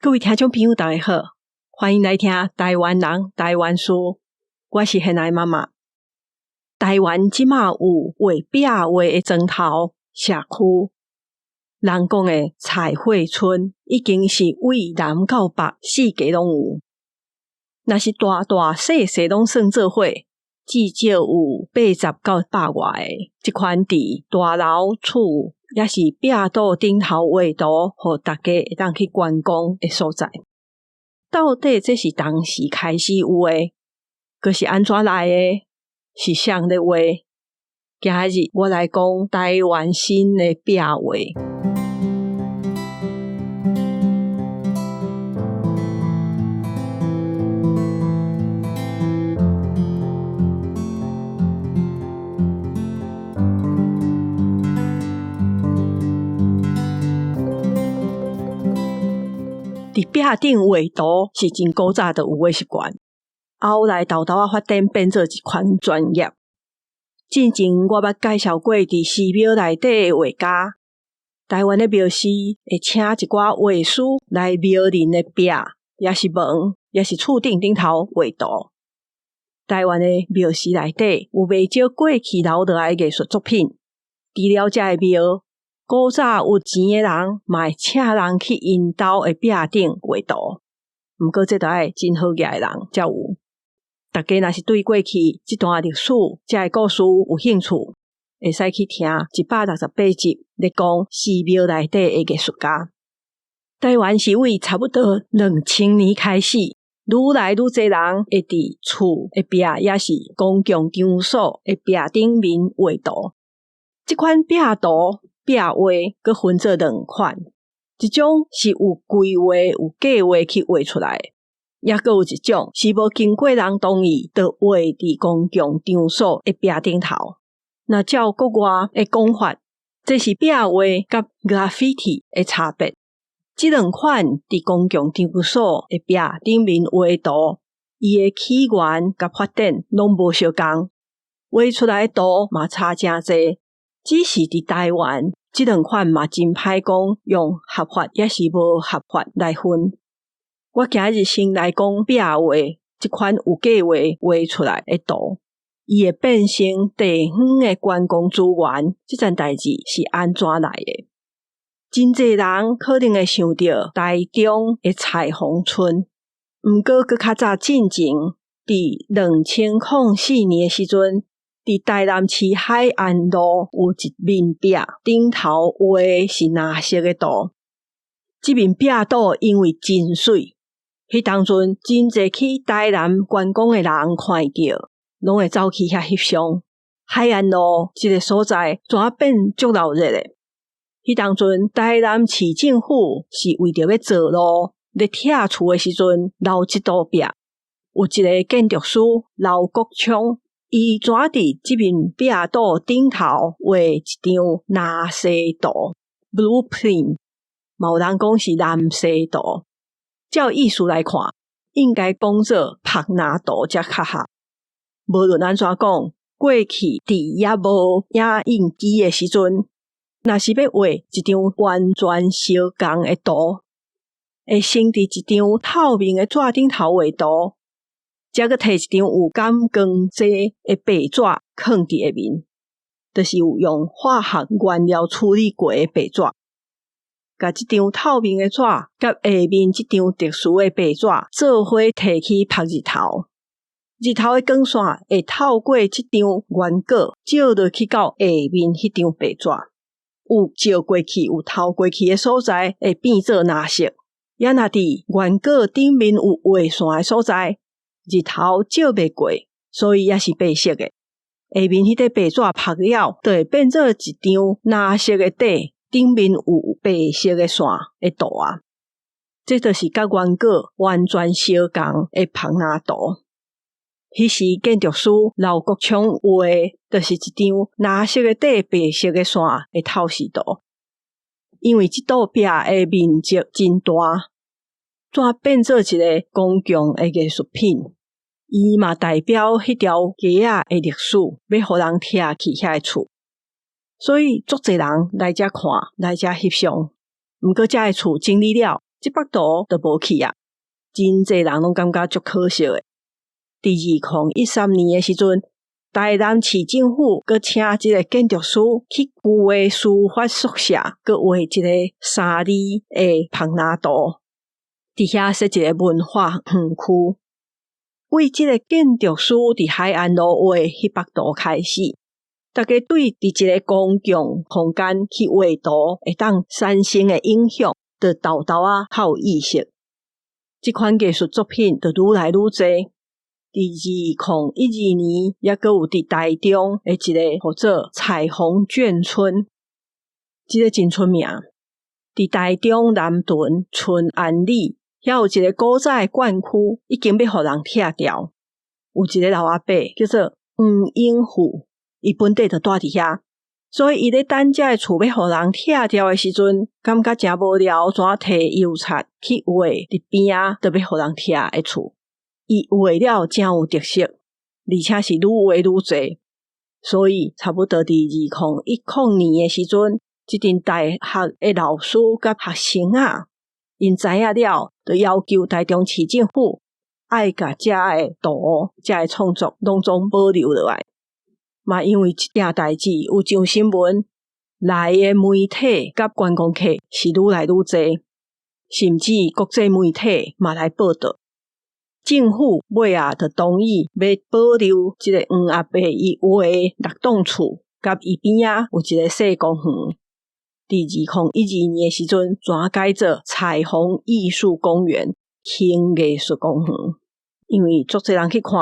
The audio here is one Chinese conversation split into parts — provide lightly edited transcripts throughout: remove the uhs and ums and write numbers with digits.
各位听众朋友大家好，欢迎来听台湾人台湾事，我是现在妈妈。台湾即马有画壁画的砖头社区，人讲的彩绘村已经是渭南到北四界拢有。若是大大细细拢算做伙，至少有80到100外个。即款伫大楼厝也是壁倒顶头画图，互大家会当去观光的所在。到底这是当时开始有诶，佫是安怎来诶？是谁咧画？今日我来讲台湾新的壁画。伫壁顶画图是真古早就有诶习惯，后来豆豆发展变做一款专业。之前我捌介绍过伫寺庙内底诶画家，台湾诶庙师会请一寡画师来庙林诶壁，也是门，也是厝顶顶头画图。台湾诶庙师内底有袂少过去留落来艺术作品，除了遮诶庙，古早有钱诶人嘛会请人去因兜诶壁顶画图，毋过这都要真好业诶人才有。大家若是对过去这段历史、遮诶故事有兴趣，会使去听168集咧讲寺庙内底诶艺术家。台湾是为差不多2000年开始，愈来愈侪人会伫厝诶壁，也是公共场所诶壁顶面画图。这款壁图壁画佫分做2款，一种是有规划有计划去画出来，也佫有一种是无经过人同意就画伫公共场所的壁顶头。那照国外的讲法，这是壁画甲 graffiti 的差别。这2款伫公共场所的壁顶面画图，伊的起源甲发展拢无相共，画出来的图嘛差真侪。只是伫台湾，这2款嘛真歹讲用合法也是无合法来分。我今日先来讲壁画这款有计划画出来的图，伊会变成地方的观光资源，这件代志是安怎来的？真侪人可能会想到台中的彩虹村，毋过佫较早进前，伫2004年的时阵，伫台南市海岸路有一面壁，顶头画的是蓝色的图。这面壁图因为真水，迄当阵真侪去台南观光的人看到，拢会走去遐翕相。海岸路这个所在怎啊变足闹热的？迄当阵台南市政府是为着要做路，咧拆厝的时阵留这道壁，有一个建筑师刘国昌，伊怎伫这面壁图顶头画一张蓝色图 blueprint， 嘛有人讲是蓝色图。照意思来看，应该讲做拍拿图才较合。无论安怎讲，过去伫也无影印机的时阵，若是要画一张完全相共的图，会先伫一张透明的纸顶头画图，才佫摕一张有感光剂的白纸放伫下面，就是有用化学原料处理过的白纸。甲这张透明的纸甲下面这张特殊的白纸做伙摕去晒日头，日头的光线会透过这张原稿照落去到下面迄张白纸，有照过去有透过去的所在会变做蓝色，也若伫原稿顶面有画线的所在，日头照袂过，所以也是白色的。下面迄个白纸晒了，就会变做一张蓝色的底，顶面有白色的线的图啊。这就是甲原稿完全相共的拍拿图。迄时建筑师刘国昌画的，就是一张蓝色的底、白色的线的透视图。因为这道壁的面积真大，怎变做一个公共的艺术品？伊嘛代表迄条街仔的历史，要互人拆去遐的厝。所以足侪人来遮看，来遮翕相。毋过遮的厝整理了，这幅图就无去啊，真侪人拢感觉足可惜的。伫2013年的时阵，台南市政府佮请这个建筑师去旧的司法宿舍，佮画一个3字的旁拉图，伫遐设一个文化园区。为这个建筑师伫海岸路画迄幅图开始，大家对伫一个公共空间去画图会当产生的影响，就豆豆啊较有意识。这款艺术作品就愈来愈多。伫2012年，也阁有伫台中的一个叫做彩虹眷村，这个真出名。伫台中南屯春安里，遐有一个古早的惯区，已经要互人拆掉。有一个老阿伯叫做黄英富，伊本地就住伫遐，所以伊咧等遮的厝要互人拆掉的时阵，感觉真无聊，怎摕油漆去画伫边啊，就要互人拆的厝。伊画了真有特色，而且是愈画愈多，所以差不多伫2010年的时阵，这阵大学的老师甲学生啊，因知影了，就要求台中市政府爱甲遮的图、遮的创作拢总保留落来。嘛，因为这件代志有上新闻，来的媒体甲观光客是愈来愈多，甚至国际媒体嘛来报道。政府尾啊，就同意要保留这个黄阿伯伊画的6栋厝，甲伊边啊有一个小公园。伫2012年的时阵，转改做彩虹艺术公园、轻艺术公园。因为足侪人去看，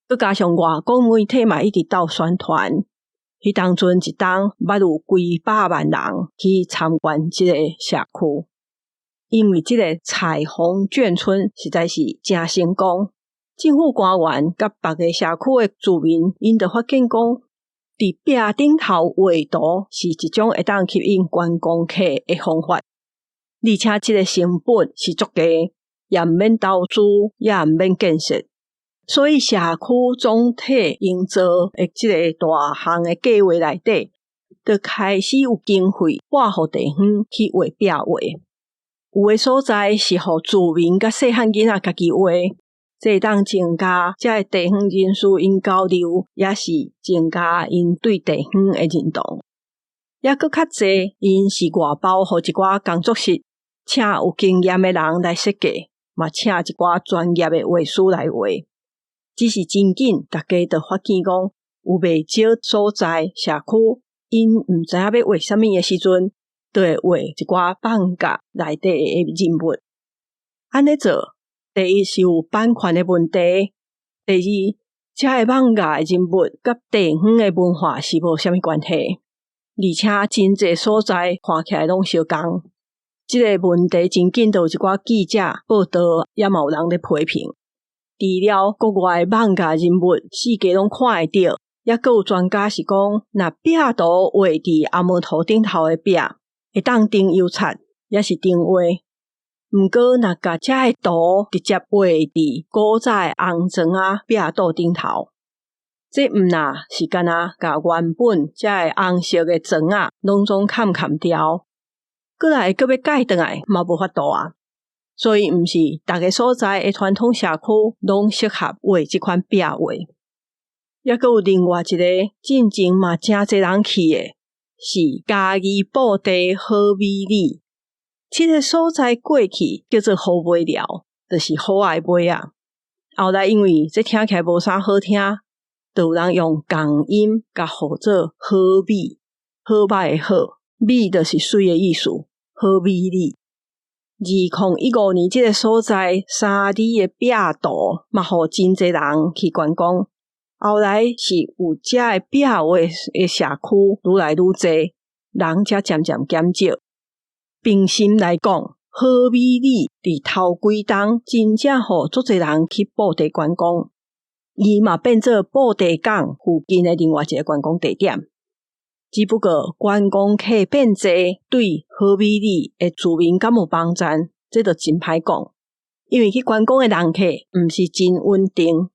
佮加上外国媒体嘛一直斗宣传，迄当阵一冬捌有几百万人去参观这个社区。因为这个彩虹眷村实在是真成功，政府官员甲别个社区的居民，因就发现讲，伫壁顶头画图是一种会当吸引观光客的方法，而且这个成本是足低，也毋免投资，也毋免建设，所以社区总体营造的这个大项的计划内底，就开始有经费拨互地方去画壁画。有的所在是互住民甲细汉囡仔家己画，这当增加遮个地方人士因交流，也是增加因对地方的认同。也搁较济，因是外包互一寡工作室，请有经验的人来设计，嘛请一寡专业的画师来画。只是真紧，大家就发现讲，有袂少所在社区，因毋知影要画啥物的时阵，就会画一寡放假内底的人物。安尼做，第一是有版权的问题，第二，遮个放假的人物甲地方的文化是无啥物关系，而且真侪所在看起来拢相共。这个问题真紧，就有一寡记者报道，也嘛有人咧批评。除了国外放假人物，世界拢看会到，也阁有专家是讲，若壁图画伫阿摩图顶头的壁，会当钉油漆，也是钉画。毋过，若甲遮个图直接画伫古早的红砖啊壁肚顶头，这毋若是干那甲原本遮个红色的砖啊拢总砍掉，过来阁要改转来嘛无法度啊。所以毋是逐个所在的传统社区拢适合画这款壁画。也阁有另外一个进前嘛真侪人去的，是嘉义布袋好美里。这个所在过去叫做好尾寮，就是好爱尾啊。后来因为这听起来无啥好听，就有人用共音甲号做好美，好歹的好，美就是水的意思，好美里。2015年这个所在3D 的壁图嘛，互真侪人去观光。后来是有遮个壁画的社区愈来愈多，人才渐渐减少。平心来讲，好美里伫头几冬真正互足侪人去布袋观光，伊嘛变做布袋港附近的另外一个观光地点。只不过观光客变侪，对好美里的住民敢有帮助，这就真歹讲。因为去观光的人客毋是真稳定，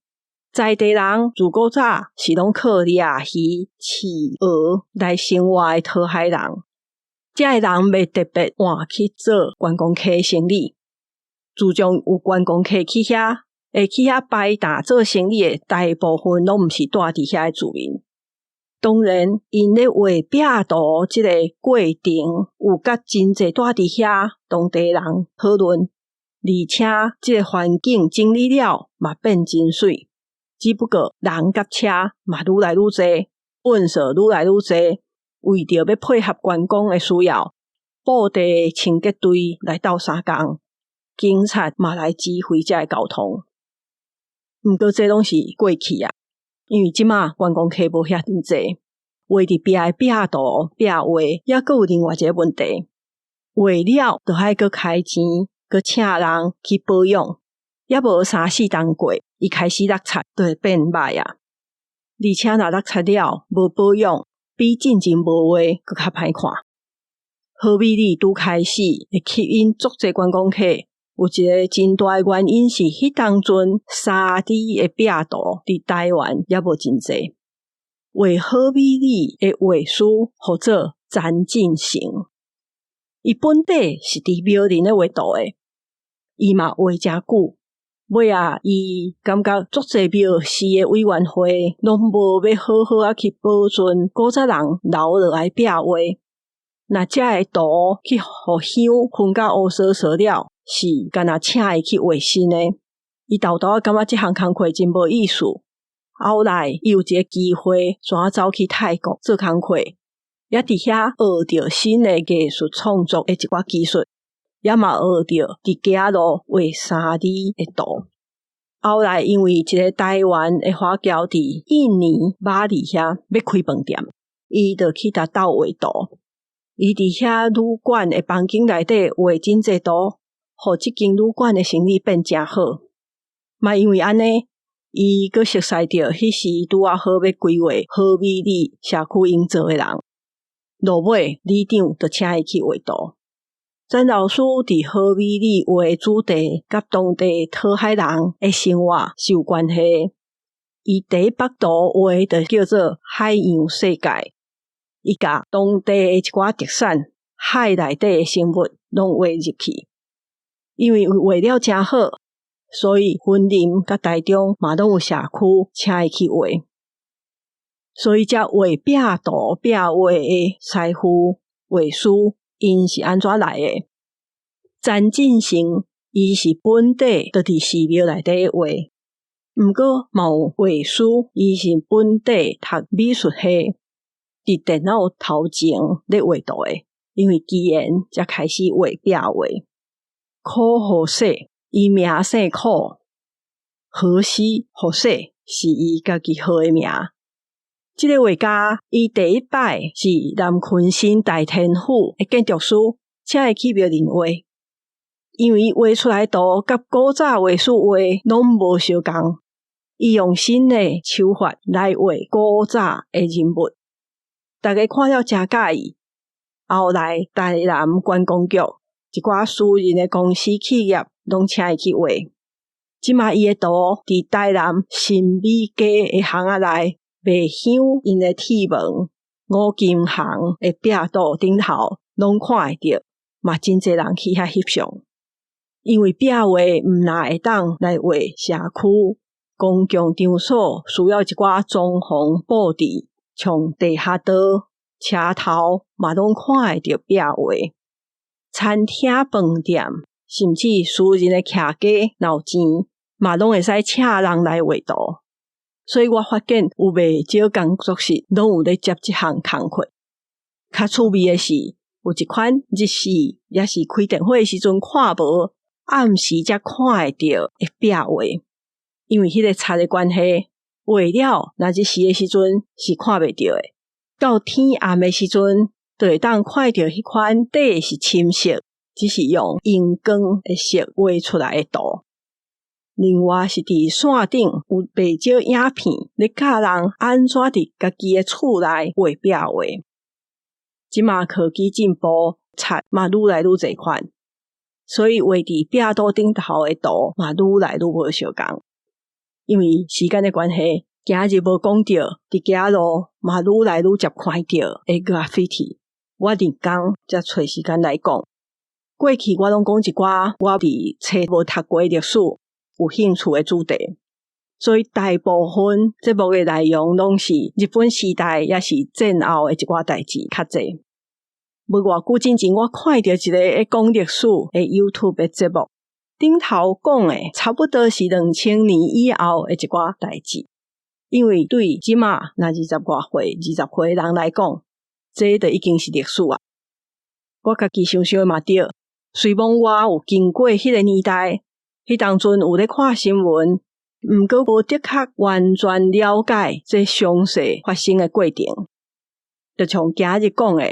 在地人自古早是拢靠掠鱼、饲鹅来生活的讨海人，遮个人袂特别换去做观光客的生意，自从有观光客去遐，会去遐摆搭做生意的大部分拢毋是住伫遐的住民。当然，因咧画壁图即个过程，有甲真侪住伫遐当地人讨论，而且即个环境整理了嘛变真水。只不过人甲车嘛愈来愈多，运输愈来愈多，为着要配合观光的需要，布地清洁队来斗相共，警察嘛来指挥遮个交通。毋过这拢是过去啊，因为即马观光客无遐尼济，画伫壁的壁图、壁画，也阁有另外一个问题，画了就爱阁开钱，阁请人去保养，也无3-4冬过，伊开始落漆就会变歹啊。而且若落漆了无保养，比进前无画阁较歹看。好美里拄开始会吸引足侪观光客，有一个真大的原因是迄当阵3D 的壁图伫台湾也无真济。画好美里的画师或者詹进成，伊本底是伫苗林咧画图的，伊嘛画真久。尾啊，伊感觉足侪庙寺的委员会拢无要好好啊去保存古早人留落来壁画。那遮个图去互香熏甲乌索索了，是干那请伊去画新的。伊豆豆感觉即项工课真无意思。后来伊有一个机会，转走去泰国做工课，也伫遐学着新的艺术创作的一寡技术，也嘛学着伫街路画3D 的图。后来因为一个台湾的华侨伫印尼马里遐要开饭店，伊就去搭斗画图。伊伫遐旅馆的房间内底画真侪图，互即间旅馆的生意变真好。嘛因为安尼，伊阁熟悉着迄时拄好要规划好美里社区营造的人，落尾里长就请伊去画图。詹老师伫好美里画的主题，甲当地讨海人的生活是有关系。伊第一幅图画就叫做海洋世界。伊甲当地的一寡特产海内底的生物拢画入去，因为画了真好，所以云林甲台中嘛拢有社区请伊去画，所以才画壁图壁画的师傅画师，因是安怎来的？詹进成伊是本地就伫寺庙内底画，毋过嘛有画师，伊是本地读美术系。伫电脑头前咧画图诶，因为机缘才开始画壁画。苦何说，伊名姓苦，何西何说是伊家己号诶名。即个画家，伊第一摆是南昆新大天府诶建筑师，请伊去苗林画，因为伊画出来图甲古早画师画拢无相共，伊用新诶手法来画古早诶人物。大家看了真喜意，后来台南观光局一寡私人的公司企业拢请伊去画。即马伊的图伫台南新美街的巷仔内卖香因的铁门、五金行的壁图顶头拢看会到，嘛真侪人去遐翕相。因为壁画毋但会当来画社区，公共场所需要一寡装潢布置。像地下道、车头嘛拢看会到壁画，餐厅、饭店，甚至私人的徛家闹钱，嘛拢会使请人来画图。所以我发现有袂少工作室拢有咧接即项工课。较趣味的是，有一款日式也是开电火的时阵看无，暗时才看会到的壁画，因为迄个漆的关系。画了，若日时的时阵是看袂到的，到天暗的时阵，就会当看到迄款底是深色，只是用荧光的色画出来的图。另外是伫线顶有袂少影片，咧教人安怎伫家己的厝内画壁画。即马科技进步，漆嘛愈来愈侪款，所以画伫壁图顶头的图嘛愈来愈无相共。因为时间的关系，今日无讲到伫街路嘛愈来愈接看到的 graffiti， 我另工才找时间来讲。过去我拢讲一寡我伫册无读过历史有兴趣的主题，所以大部分节目的内容拢是日本时代也是战后的一寡代志较侪。无偌久之前，我看到一个会讲历史的 YouTube 的节目，顶头讲的差不多是2000年以后的一寡代志。因为对即马那20外岁、20岁的人来讲，这就已经是历史啊。我家己想想嘛对，虽然我有经过迄个年代，迄当阵有咧看新闻，毋过无的确完全了解这详细发生的过程。就像今日讲的，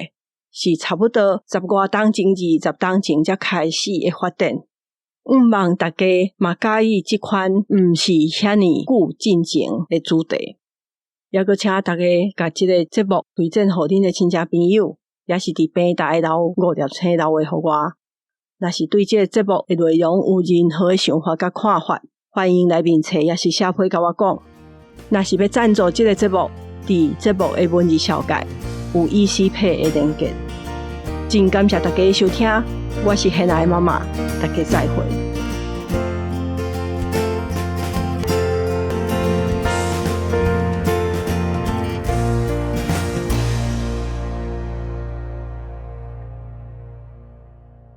是差不多10外冬前、20冬前才开始的发展。望大家嘛介意即款毋是遐尼久进前的主题，也阁请大家甲即个节目推荐互恁的亲戚朋友，也是伫平台留5粒星留话互我。若是对即个节目的内容有任何的想法甲看法，欢迎来面册也是写批甲我讲。若是要赞助即个节目，伫节目的文字小解有ECPay的连结。真感谢大家的收听，我是现在的妈妈，大家再会。